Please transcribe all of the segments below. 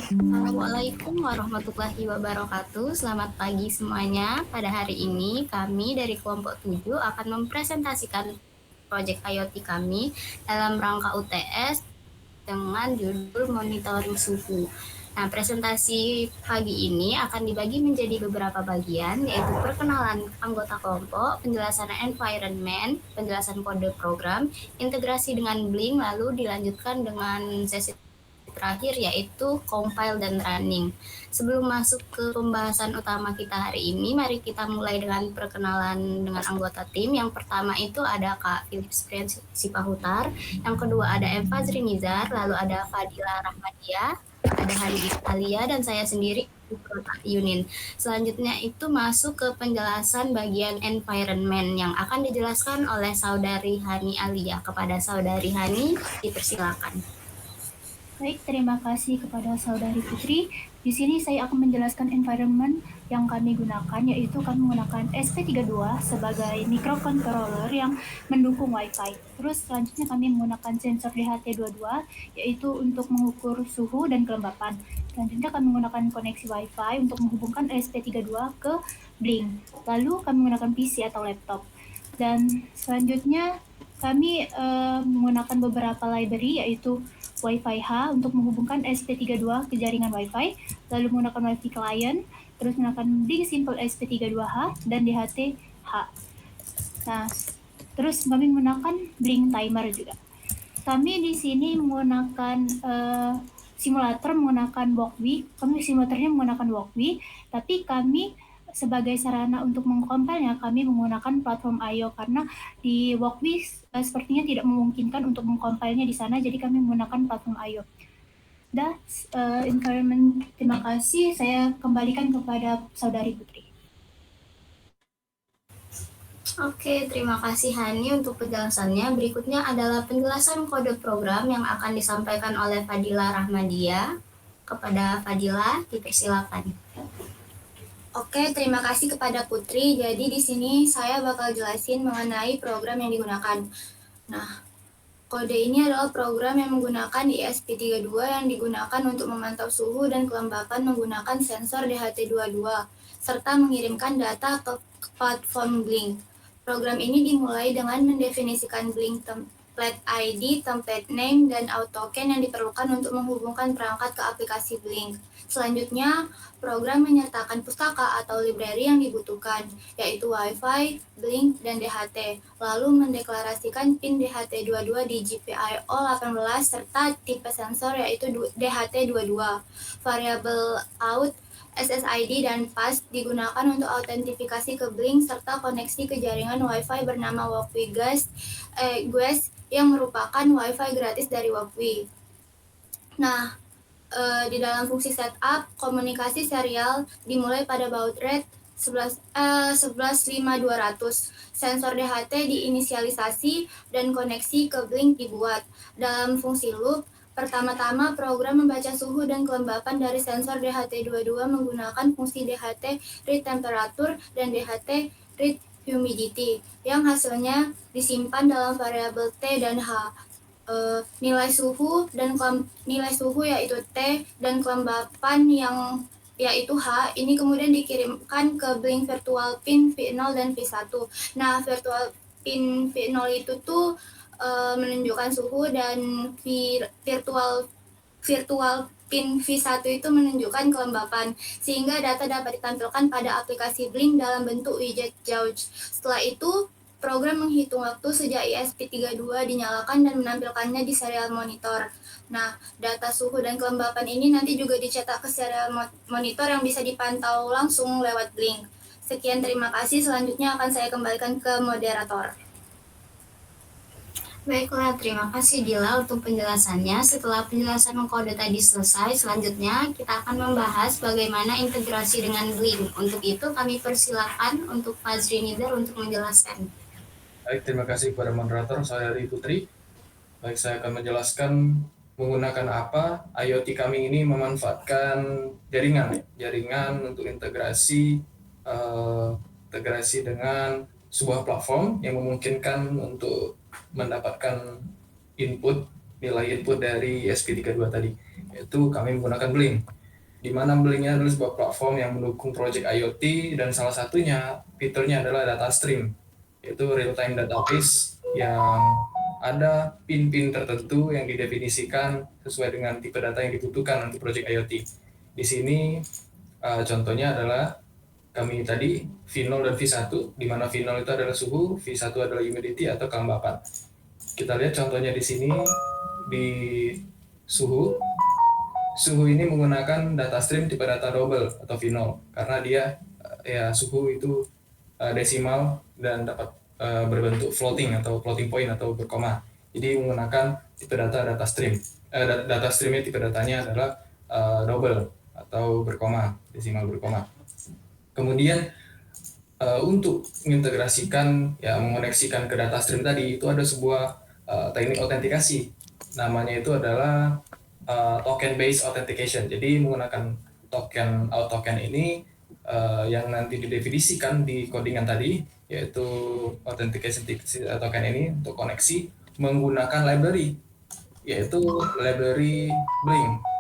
Assalamualaikum warahmatullahi wabarakatuh. Selamat pagi semuanya. Pada hari ini kami dari kelompok 7 akan mempresentasikan proyek IoT kami dalam rangka UTS dengan judul monitoring suhu. Nah, presentasi pagi ini akan dibagi menjadi beberapa bagian, yaitu perkenalan anggota kelompok, penjelasan environment, penjelasan kode program, integrasi dengan Blink, lalu dilanjutkan dengan sesi terakhir yaitu compile dan running. Sebelum masuk ke pembahasan utama kita hari ini, mari kita mulai dengan perkenalan dengan anggota tim. Yang pertama itu ada Kak Philip Sipahutar, yang kedua ada Eva Zrinizar, lalu ada Fadila Rahmadia, ada Hari Alia, dan saya sendiri Yunin. Selanjutnya itu masuk ke penjelasan bagian environment yang akan dijelaskan oleh Saudari Hani Alia. Kepada Saudari Hani, dipersilakan. Baik, terima kasih kepada Saudari Putri. Di sini saya akan menjelaskan environment yang kami gunakan, yaitu kami menggunakan SP32 sebagai microcontroller yang mendukung Wi-Fi. Terus selanjutnya kami menggunakan sensor DHT22, yaitu untuk mengukur suhu dan kelembapan. Selanjutnya kami menggunakan koneksi Wi-Fi untuk menghubungkan SP32 ke Blink. Lalu kami menggunakan PC atau laptop. Dan selanjutnya kami menggunakan beberapa library, yaitu Wi-Fi H untuk menghubungkan SP32 ke jaringan Wi-Fi, lalu menggunakan Wi-Fi client, terus menggunakan Blink Simple SP32H dan DHT-H. Nah, terus kami menggunakan Blink Timer juga. Kami di sini menggunakan simulator menggunakan Walkbee. Kami simulatornya menggunakan Walkbee, tapi kami sebagai sarana untuk mengkompilnya kami menggunakan platform I/O karena di Walkbee sepertinya tidak memungkinkan untuk mengkompilnya di sana, jadi kami menggunakan platform I/O. Environment, terima kasih. Saya kembalikan kepada Saudari Putri. Oke, terima kasih Hani untuk penjelasannya. Berikutnya adalah penjelasan kode program yang akan disampaikan oleh Fadila Rahmadia. Kepada Fadila, dipersilakan. Oke, terima kasih kepada Putri. Jadi di sini saya bakal jelasin mengenai program yang digunakan. Nah, kode ini adalah program yang menggunakan ESP32 yang digunakan untuk memantau suhu dan kelembapan menggunakan sensor DHT22 serta mengirimkan data ke platform Blink. Program ini dimulai dengan mendefinisikan Blink template ID, template name, dan autoken yang diperlukan untuk menghubungkan perangkat ke aplikasi Blink. Selanjutnya, program menyertakan pustaka atau library yang dibutuhkan, yaitu Wi-Fi, Blink, dan DHT, lalu mendeklarasikan pin DHT22 di GPIO 18 serta tipe sensor yaitu DHT22. Variabel out, SSID, dan PAS digunakan untuk autentifikasi ke Blink serta koneksi ke jaringan Wi-Fi bernama Walkbee Guest yang merupakan Wi-Fi gratis dari Walkbee. Nah, di dalam fungsi setup, komunikasi serial dimulai pada baud rate 11.5200. Sensor DHT diinisialisasi dan koneksi ke Blink dibuat. Dalam fungsi loop, pertama-tama program membaca suhu dan kelembapan dari sensor DHT22 menggunakan fungsi DHT read temperature dan DHT read humidity yang hasilnya disimpan dalam variabel T dan H. Nilai suhu yaitu T dan kelembapan yang yaitu H ini kemudian dikirimkan ke Blink virtual pin V0 dan V1. Nah, virtual pin V0 itu tuh menunjukkan suhu dan virtual pin V1 itu menunjukkan kelembapan, sehingga data dapat ditampilkan pada aplikasi Blink dalam bentuk widget gauge. Setelah itu, program menghitung waktu sejak ESP32 dinyalakan dan menampilkannya di serial monitor. Nah, data suhu dan kelembapan ini nanti juga dicetak ke serial monitor yang bisa dipantau langsung lewat Blink. Sekian, terima kasih. Selanjutnya akan saya kembalikan ke moderator. Baiklah, terima kasih Dila untuk penjelasannya. Setelah penjelasan kode tadi selesai, selanjutnya kita akan membahas bagaimana integrasi dengan Blink. Untuk itu kami persilakan untuk Fazri Nizar untuk menjelaskan. Baik, terima kasih kepada moderator, saya Ari Putri. Baik, saya akan menjelaskan menggunakan apa. IoT kami ini memanfaatkan jaringan untuk integrasi dengan sebuah platform yang memungkinkan untuk mendapatkan nilai input dari SP32 tadi, yaitu kami menggunakan Blink. di mana Blink adalah sebuah platform yang mendukung project IoT, dan salah satunya fiturnya adalah data stream, yaitu real-time database yang ada pin-pin tertentu yang didefinisikan sesuai dengan tipe data yang dibutuhkan untuk project IoT. Di sini contohnya adalah kami tadi V0 dan V1, di mana V0 itu adalah suhu, V1 adalah humidity atau kelembapan. Kita lihat contohnya di sini, di suhu. Suhu ini menggunakan data stream tipe data double atau V0, karena dia ya suhu itu desimal dan dapat berbentuk floating atau floating point atau berkoma. Jadi menggunakan tipe data stream. Data streamnya tipe datanya adalah double atau berkoma, desimal berkoma. Kemudian untuk mengintegrasikan, ya mengoneksikan ke data stream tadi, itu ada sebuah teknik autentikasi. Namanya itu adalah token based authentication. Jadi menggunakan token ini yang nanti didefinisikan di codingan tadi, yaitu authentication token ini untuk koneksi menggunakan library, yaitu library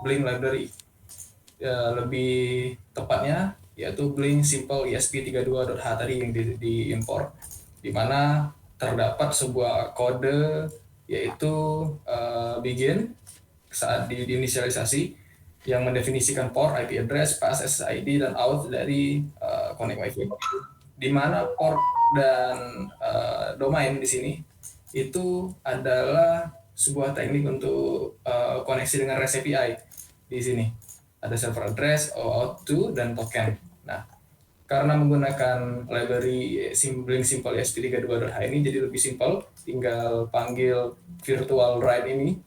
Blink library. Lebih tepatnya yaitu Blink Simple ESP32.h tadi yang diimpor, di mana terdapat sebuah kode yaitu begin saat diinisialisasi yang mendefinisikan port, IP address, pass, SSID, dan out dari connect WiFi. Di mana port dan domain di sini itu adalah sebuah teknik untuk koneksi dengan REST API. Di sini ada server address, OAuth2, dan token. Nah, karena menggunakan library Blink Simple ESP32.h ini jadi lebih simpel, tinggal panggil virtual write ini,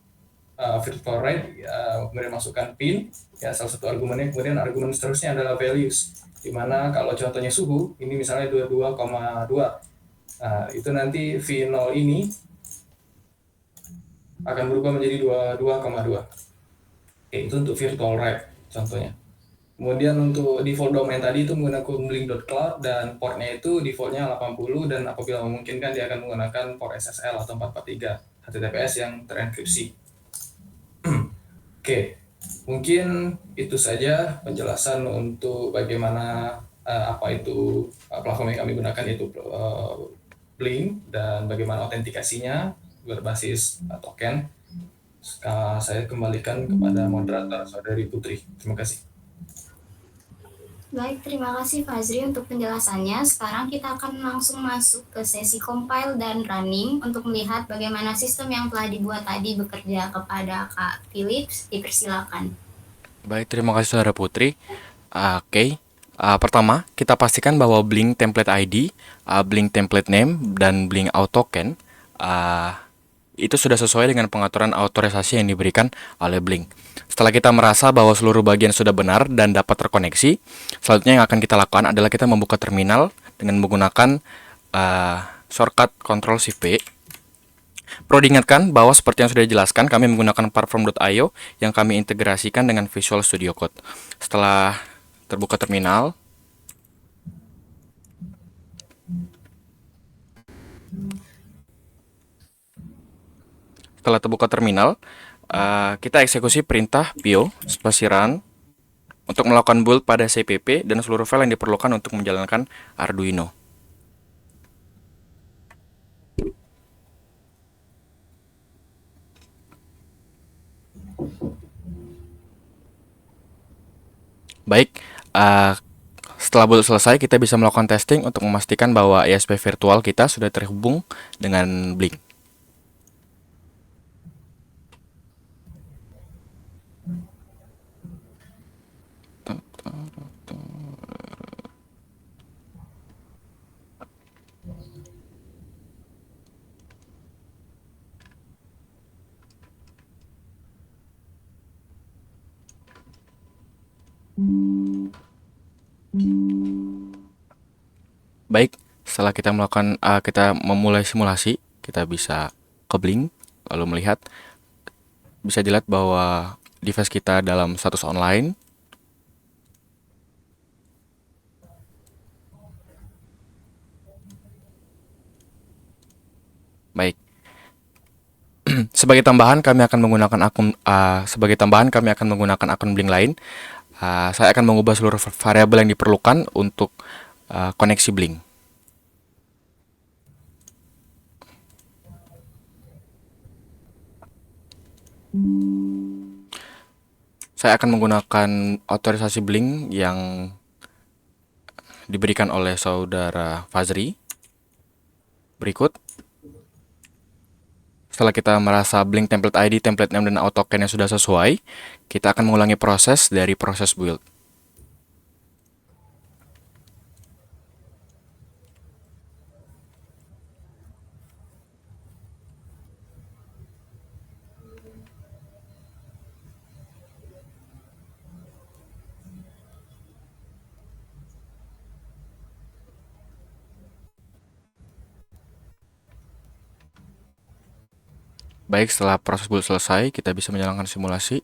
kemudian masukkan pin, ya salah satu argumennya, kemudian argumen seterusnya adalah values, dimana kalau contohnya suhu, ini misalnya 22,2, itu nanti V0 ini akan berubah menjadi 22,2. Itu untuk virtual write contohnya. Kemudian untuk default domain tadi itu menggunakan blink.cloud, dan portnya itu defaultnya 80, dan apabila memungkinkan dia akan menggunakan port SSL atau 443 HTTPS yang terenkripsi. Oke, mungkin itu saja penjelasan untuk bagaimana apa itu platform yang kami gunakan, yaitu Blink, dan bagaimana autentikasinya berbasis token. Saya kembalikan kepada moderator Saudari Putri. Terima kasih. Baik, terima kasih Fazri untuk penjelasannya. Sekarang kita akan langsung masuk ke sesi compile dan running untuk melihat bagaimana sistem yang telah dibuat tadi bekerja. Kepada Kak Philips, dipersilakan. Baik, terima kasih Saudara Putri. Oke. Pertama, kita pastikan bahwa Blink Template ID, Blink Template Name, dan Blink Auth Token itu sudah sesuai dengan pengaturan autorisasi yang diberikan oleh Blink. Setelah kita merasa bahwa seluruh bagian sudah benar dan dapat terkoneksi, selanjutnya yang akan kita lakukan adalah kita membuka terminal dengan menggunakan shortcut Ctrl+Shift+P. Perlu diingatkan bahwa seperti yang sudah dijelaskan, kami menggunakan Platform.io yang kami integrasikan dengan Visual Studio Code. Setelah terbuka terminal, kita eksekusi perintah pio /run untuk melakukan build pada CPP dan seluruh file yang diperlukan untuk menjalankan Arduino. Baik, setelah build selesai, kita bisa melakukan testing untuk memastikan bahwa ESP virtual kita sudah terhubung dengan Blink. Baik, setelah kita memulai simulasi, kita bisa ke Blink, lalu melihat, bisa dilihat bahwa device kita dalam status online. Baik. Sebagai tambahan kami akan menggunakan akun Blink lain. Saya akan mengubah seluruh variabel yang diperlukan untuk koneksi Blink. Saya akan menggunakan otorisasi Blink yang diberikan oleh saudara Fazri. Berikut. Setelah kita merasa Blink template ID, template name, dan auto token yang sudah sesuai, kita akan mengulangi proses dari proses build. Baik, setelah proses build selesai, kita bisa menjalankan simulasi.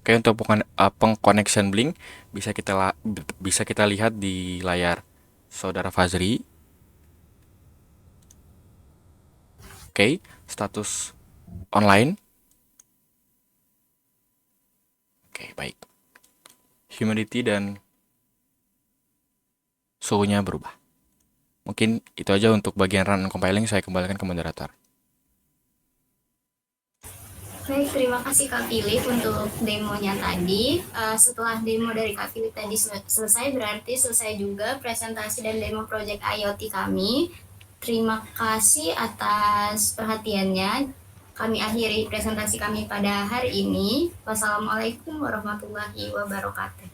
Oke, untuk pengkoneksian Blink bisa kita lihat di layar saudara Fazri. Oke, status online. Oke, baik. Humidity dan suhunya berubah. Mungkin itu aja untuk bagian run and compiling. Saya kembalikan ke moderator. Baik, terima kasih Kak Philip untuk demonya tadi. Setelah demo dari Kak Philip tadi selesai, berarti selesai juga presentasi dan demo project IoT kami. Terima kasih atas perhatiannya. Kami akhiri presentasi kami pada hari ini. Wassalamualaikum warahmatullahi wabarakatuh.